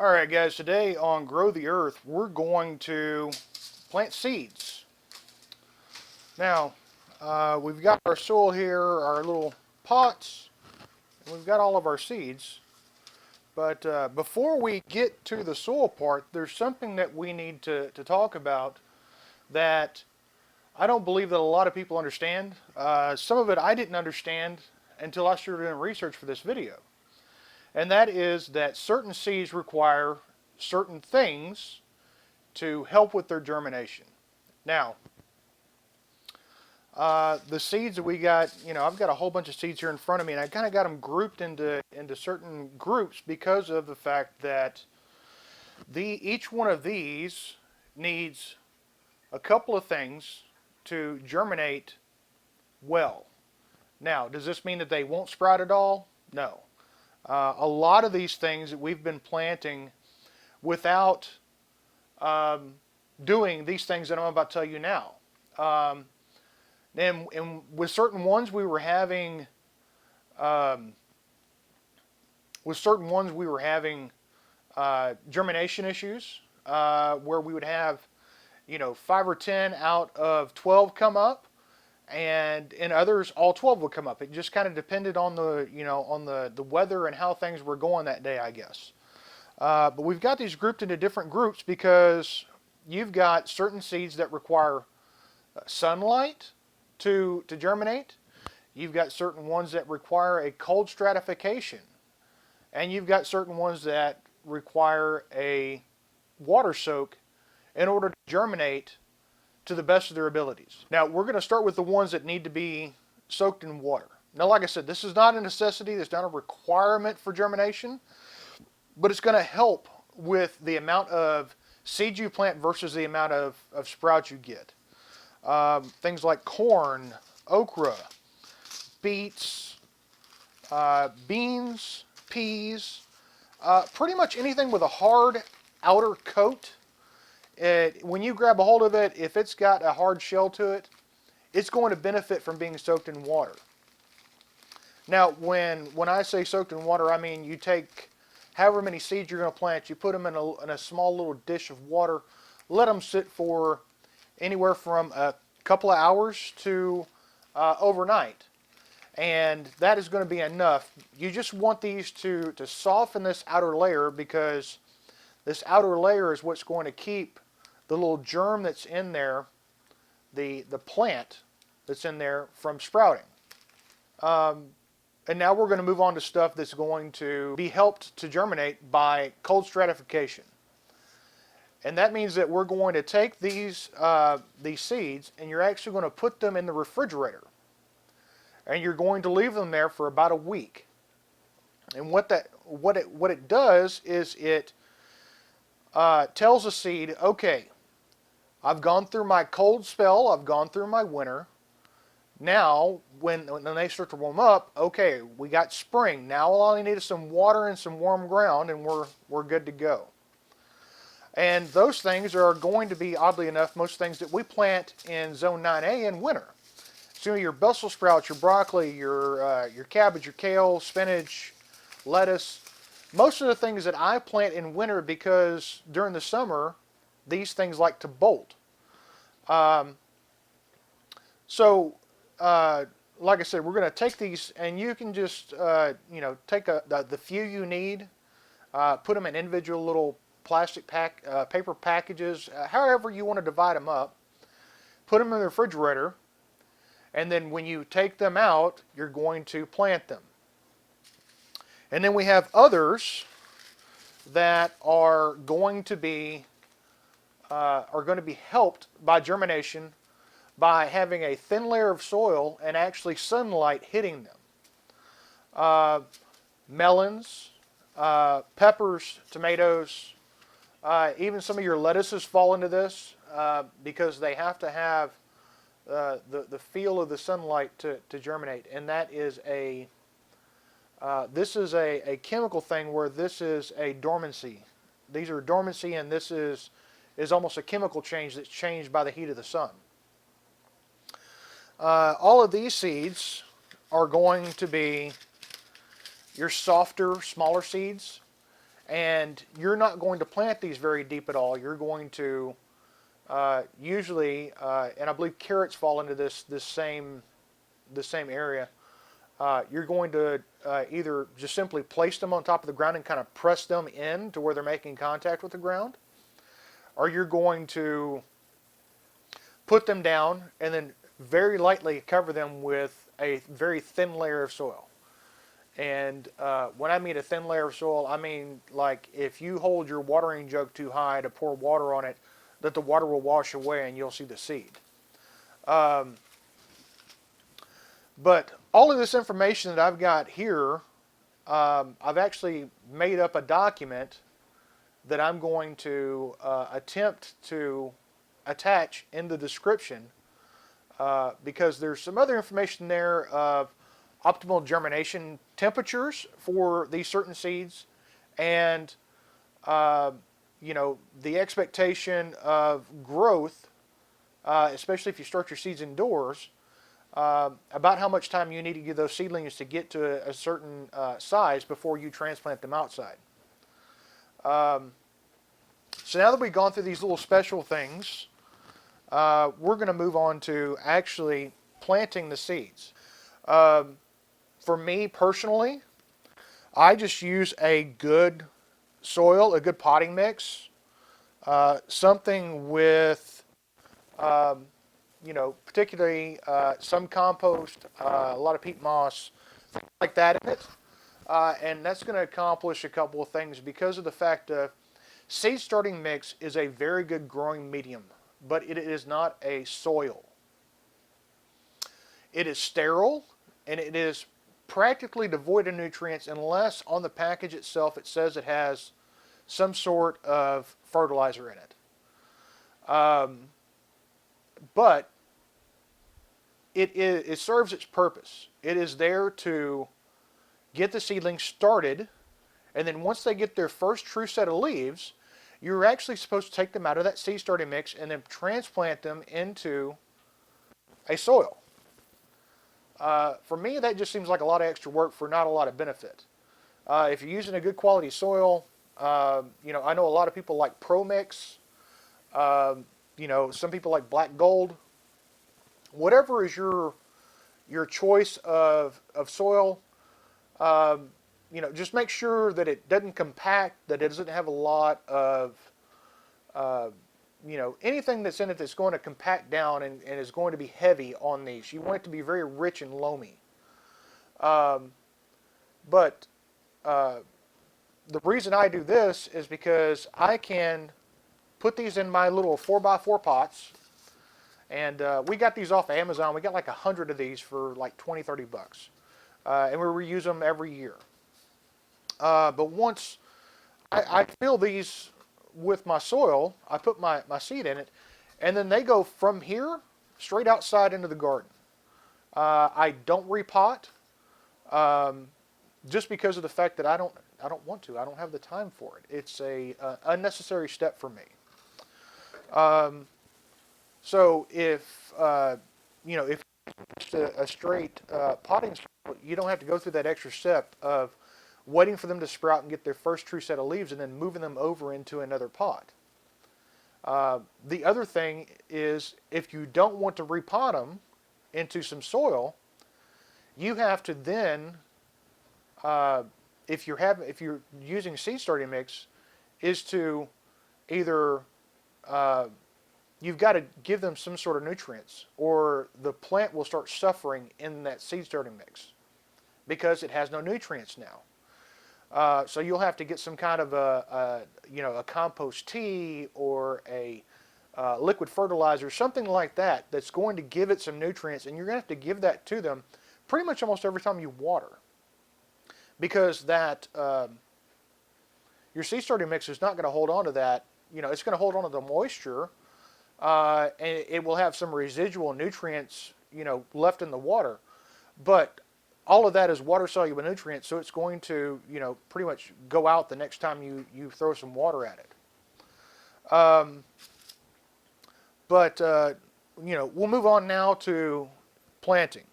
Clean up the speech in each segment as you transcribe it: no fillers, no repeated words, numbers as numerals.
Alright guys, today on Grow the Earth, we're going to plant seeds. Now, we've got our soil here, our little pots, and we've got all of our seeds. But before we get to the soil part, there's something that we need to talk about that I don't believe that a lot of people understand. Some of it I didn't understand until I started doing research for this video. And that is that certain seeds require certain things to help with their germination. Now, the seeds that we got, I've got a whole bunch of seeds here in front of me, and I kind of got them grouped into certain groups because of the fact that each one of these needs a couple of things to germinate well. Now, does this mean that they won't sprout at all? No. A lot of these things that we've been planting without doing these things that I'm about to tell you now. And with certain ones we were having, germination issues, where we would have, 5 or 10 out of 12 come up, and in others all 12 would come up. It just kind of depended on the weather and how things were going that day, I guess. But we've got these grouped into different groups because you've got certain seeds that require sunlight to germinate. You've got certain ones that require a cold stratification, and you've got certain ones that require a water soak in order to germinate to the best of their abilities. Now, we're going to start with the ones that need to be soaked in water. Now, like I said, this is not a necessity, it's not a requirement for germination, but it's going to help with the amount of seeds you plant versus the amount of sprouts you get. Things like corn, okra, beets, beans, peas, pretty much anything with a hard outer coat. When you grab a hold of it, if it's got a hard shell to it, it's going to benefit from being soaked in water. Now, when I say soaked in water, I mean you take however many seeds you're going to plant, you put them in a small little dish of water, let them sit for anywhere from a couple of hours to overnight. And that is going to be enough. You just want these to soften this outer layer, because this outer layer is what's going to keep the little germ that's in there, the plant that's in there, from sprouting. And now we're going to move on to stuff that's going to be helped to germinate by cold stratification. And that means that we're going to take these seeds, and you're actually going to put them in the refrigerator. And you're going to leave them there for about a week. And what it does is it tells the seed, okay, I've gone through my cold spell, I've gone through my winter. Now, when they start to warm up, okay, we got spring. Now all I need is some water and some warm ground, and we're good to go. And those things are going to be, oddly enough, most things that we plant in Zone 9A in winter. So your Brussels sprouts, your broccoli, your cabbage, your kale, spinach, lettuce. Most of the things that I plant in winter, because during the summer, these things like to bolt. Like I said, we're going to take these, and you can just, take the few you need, put them in individual little plastic paper packages, however you want to divide them up. Put them in the refrigerator, and then when you take them out, you're going to plant them. And then we have others that are going to be helped by germination by having a thin layer of soil and actually sunlight hitting them. Melons, peppers, tomatoes, even some of your lettuces fall into this, because they have to have the feel of the sunlight to germinate. And that is this is a chemical thing where this is a dormancy. These are dormancy, and this is almost a chemical change that's changed by the heat of the sun. All of these seeds are going to be your softer, smaller seeds. And you're not going to plant these very deep at all. You're going to usually, and I believe carrots fall into this same area. You're going to either just simply place them on top of the ground and kind of press them in to where they're making contact with the ground, or you're going to put them down and then very lightly cover them with a very thin layer of soil. And when I mean a thin layer of soil, I mean like if you hold your watering jug too high to pour water on it, that the water will wash away and you'll see the seed. Um, but all of this information that I've got here, I've actually made up a document that I'm going to attempt to attach in the description because there's some other information there of optimal germination temperatures for these certain seeds, and uh, the expectation of growth, especially if you start your seeds indoors, about how much time you need to give those seedlings to get to a certain size before you transplant them outside. Um, so now that we've gone through these little special things, we're going to move on to actually planting the seeds. Um, for me personally, I just use a good soil, a good potting mix, something with, um, particularly some compost, a lot of peat moss, things like that in it. And that's going to accomplish a couple of things because of the fact that seed starting mix is a very good growing medium, but it is not a soil. It is sterile and it is practically devoid of nutrients unless on the package itself it says it has some sort of fertilizer in it. But it serves its purpose. It is there to get the seedlings started, and then once they get their first true set of leaves, you're actually supposed to take them out of that seed starting mix and then transplant them into a soil. For me, that just seems like a lot of extra work for not a lot of benefit. If you're using a good quality soil, I know a lot of people like Pro Mix. Some people like Black Gold. Whatever is your choice of soil, just make sure that it doesn't compact, that it doesn't have a lot of, anything that's in it that's going to compact down and is going to be heavy on these. You want it to be very rich and loamy. But the reason I do this is because I can put these in my little 4x4 pots. And we got these off of Amazon. We got like 100 of these for like 20, 30 bucks. And we reuse them every year. But once I fill these with my soil, I put my seed in it, and then they go from here straight outside into the garden. I don't repot just because of the fact that I don't want to. I don't have the time for it. It's a unnecessary step for me. So if if it's a straight potting soil, you don't have to go through that extra step of waiting for them to sprout and get their first true set of leaves and then moving them over into another pot. The other thing is if you don't want to repot them into some soil, you have to then, if you're using seed starting mix, is to either you've got to give them some sort of nutrients, or the plant will start suffering in that seed starting mix because it has no nutrients now. So you'll have to get some kind of a compost tea or a liquid fertilizer, something like that, that's going to give it some nutrients, and you're going to have to give that to them pretty much almost every time you water, because that your seed starting mix is not going to hold on to that. It's going to hold on to the moisture, and it will have some residual nutrients, left in the water, but all of that is water-soluble nutrients, so it's going to, pretty much go out the next time you throw some water at it. We'll move on now to planting.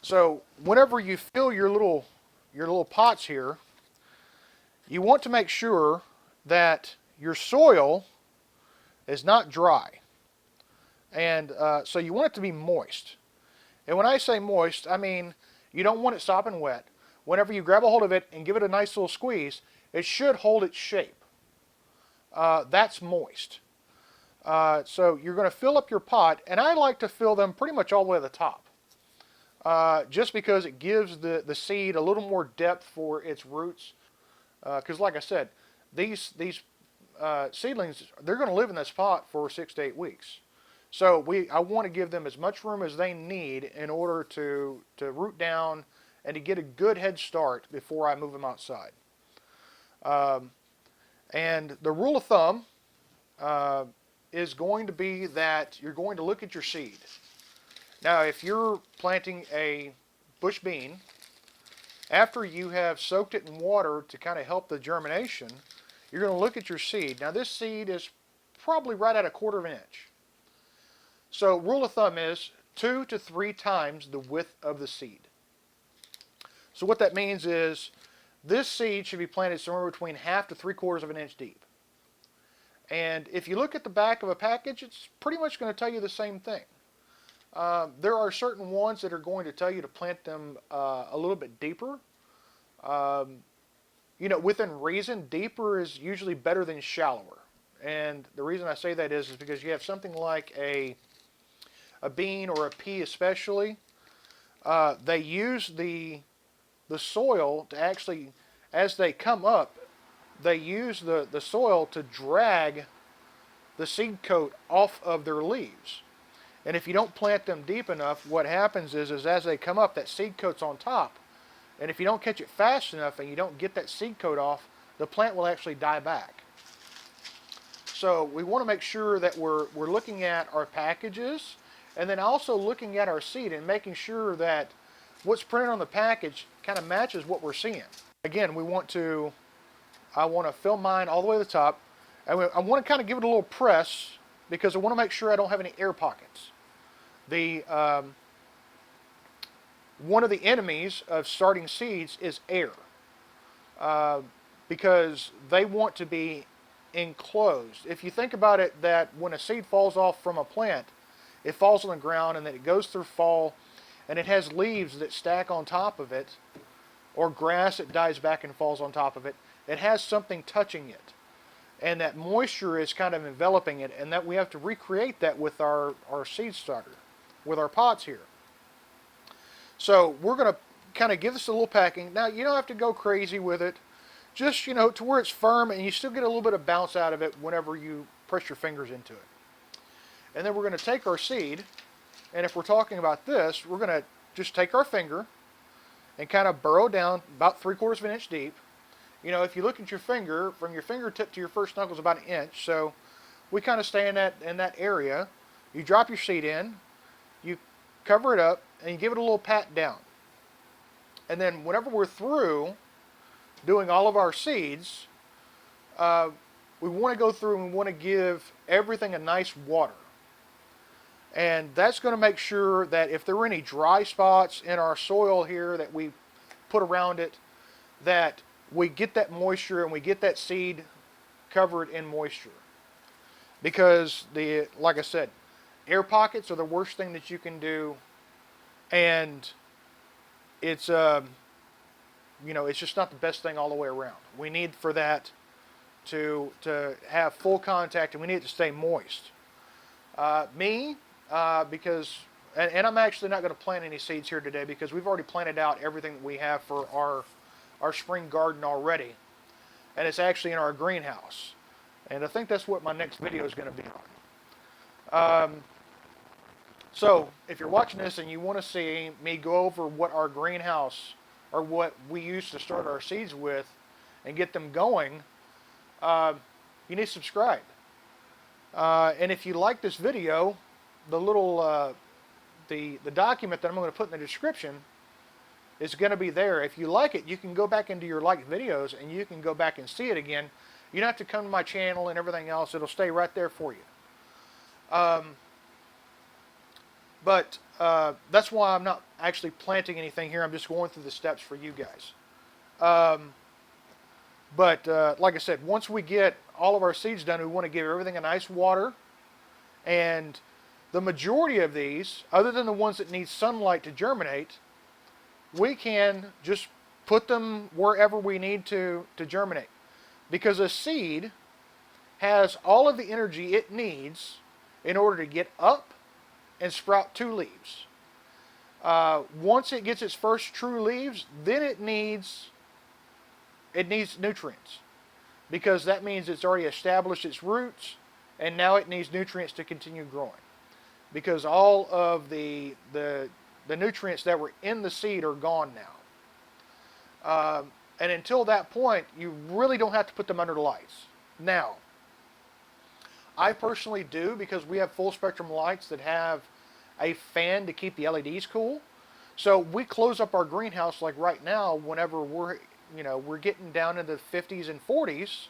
So whenever you fill your little pots here, you want to make sure that your soil is not dry. And so you want it to be moist. And when I say moist, I mean you don't want it sopping wet. Whenever you grab a hold of it and give it a nice little squeeze, it should hold its shape. That's moist. So you're going to fill up your pot, and I like to fill them pretty much all the way to the top. Just because it gives the seed a little more depth for its roots. Because like I said, these seedlings, they're going to live in this pot for 6 to 8 weeks. So I want to give them as much room as they need in order to root down and to get a good head start before I move them outside. And the rule of thumb is going to be that you're going to look at your seed. Now, if you're planting a bush bean, after you have soaked it in water to kind of help the germination, you're going to look at your seed. Now, this seed is probably right at 1/4 of an inch. So, rule of thumb is 2 to 3 times the width of the seed. So what that means is this seed should be planted somewhere between 1/2 to 3/4 of an inch deep. And if you look at the back of a package, it's pretty much going to tell you the same thing. There are certain ones that are going to tell you to plant them a little bit deeper. You know, within reason, deeper is usually better than shallower. And the reason I say that is because you have something like a bean or a pea especially. They use the soil to actually, as they come up, they use the soil to drag the seed coat off of their leaves. And if you don't plant them deep enough, what happens is as they come up, that seed coat's on top. And if you don't catch it fast enough and you don't get that seed coat off, the plant will actually die back. So we want to make sure that we're looking at our packages and then also looking at our seed and making sure that what's printed on the package kind of matches what we're seeing. Again, I want to fill mine all the way to the top. And I want to kind of give it a little press because I want to make sure I don't have any air pockets. One of the enemies of starting seeds is air, because they want to be enclosed. If you think about it, that when a seed falls off from a plant, it falls on the ground and then it goes through fall and it has leaves that stack on top of it, or grass that dies back and falls on top of it. It has something touching it, and that moisture is kind of enveloping it, and that we have to recreate that with our seed starter, with our pots here. So we're going to kind of give this a little packing. Now, you don't have to go crazy with it. Just, you know, to where it's firm and you still get a little bit of bounce out of it whenever you press your fingers into it. And then we're going to take our seed, and if we're talking about this, we're going to just take our finger and kind of burrow down about 3/4 of an inch deep. You know, if you look at your finger, from your fingertip to your first knuckle is about 1 inch, so we kind of stay in that area. You drop your seed in, you cover it up, and you give it a little pat down. And then whenever we're through doing all of our seeds, we want to go through and we want to give everything a nice water. And that's going to make sure that if there are any dry spots in our soil here that we put around it, that we get that moisture and we get that seed covered in moisture. Because like I said, air pockets are the worst thing that you can do, and it's you know, it's just not the best thing all the way around. We need for that to have full contact, and we need it to stay moist. Because I'm actually not going to plant any seeds here today because we've already planted out everything that we have for our spring garden already, and it's actually in our greenhouse. And I think that's what my next video is going to be on. So if you're watching this and you want to see me go over what our greenhouse, or what we use to start our seeds with and get them going, you need to subscribe. And if you like this video, the little the document that I'm going to put in the description is going to be there. If you like it, you can go back into your liked videos and you can go back and see it again. You don't have to come to my channel and everything else. It'll stay right there for you. But that's why I'm not actually planting anything here. I'm just going through the steps for you guys. But like I said, once we get all of our seeds done, we want to give everything a nice water. And the majority of these, other than the ones that need sunlight to germinate, we can just put them wherever we need to germinate. Because a seed has all of the energy it needs in order to get up and sprout two leaves. Once it gets its first true leaves, then it needs nutrients, because that means it's already established its roots, and now it needs nutrients to continue growing. Because all of the nutrients that were in the seed are gone now. And until that point, you really don't have to put them under the lights. Now, I personally do, because we have full spectrum lights that have a fan to keep the LEDs cool. So we close up our greenhouse, like right now, whenever we're getting down into the 50s and 40s,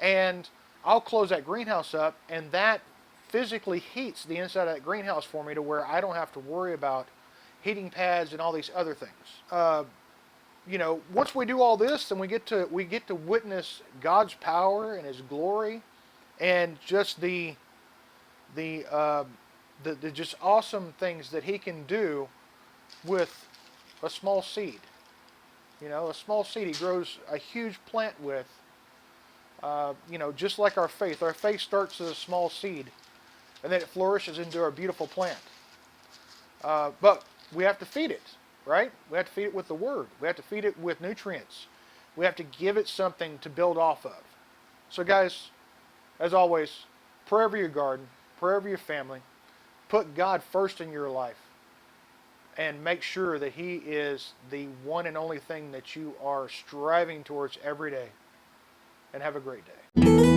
and I'll close that greenhouse up, and that physically heats the inside of that greenhouse for me, to where I don't have to worry about heating pads and all these other things. Once we do all this, then we get to witness God's power and His glory, and just the just awesome things that He can do with a small seed. A small seed He grows a huge plant with. Just like our faith. Our faith starts as a small seed, and then it flourishes into a beautiful plant. But we have to feed it, right? We have to feed it with the Word. We have to feed it with nutrients. We have to give it something to build off of. So guys, as always, pray over your garden, pray over your family, put God first in your life, and make sure that He is the one and only thing that you are striving towards every day. And have a great day.